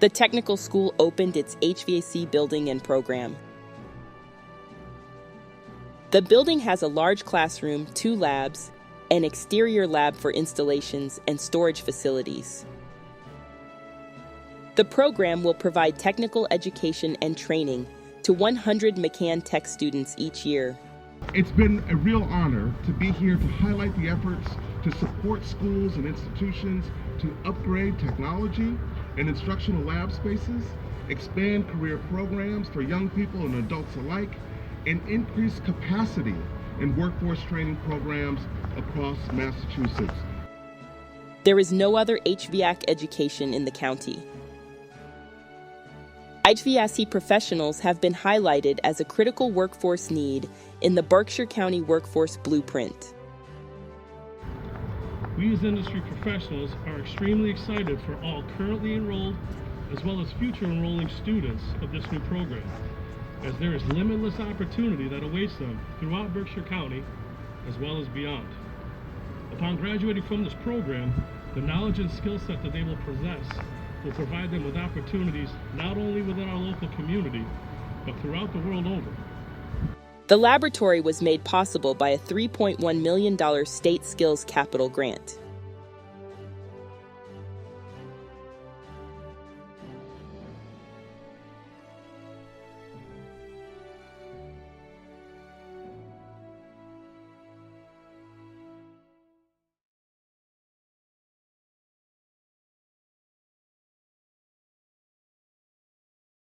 The technical school opened its HVAC building and program. The building has a large classroom, 2 labs, an exterior lab for installations and storage facilities. The program will provide technical education and training to 100 McCann Tech students each year. It's been a real honor to be here to highlight the efforts to support schools and institutions to upgrade technology and instructional lab spaces, expand career programs for young people and adults alike, and increase capacity in workforce training programs across Massachusetts. There is no other HVAC education in the county. HVAC professionals have been highlighted as a critical workforce need in the Berkshire County Workforce Blueprint. We as industry professionals are extremely excited for all currently enrolled as well as future enrolling students of this new program, as there is limitless opportunity that awaits them throughout Berkshire County as well as beyond. Upon graduating from this program, the knowledge and skill set that they will possess will provide them with opportunities not only within our local community, but throughout the world over. The laboratory was made possible by a $3.1 million state skills capital grant.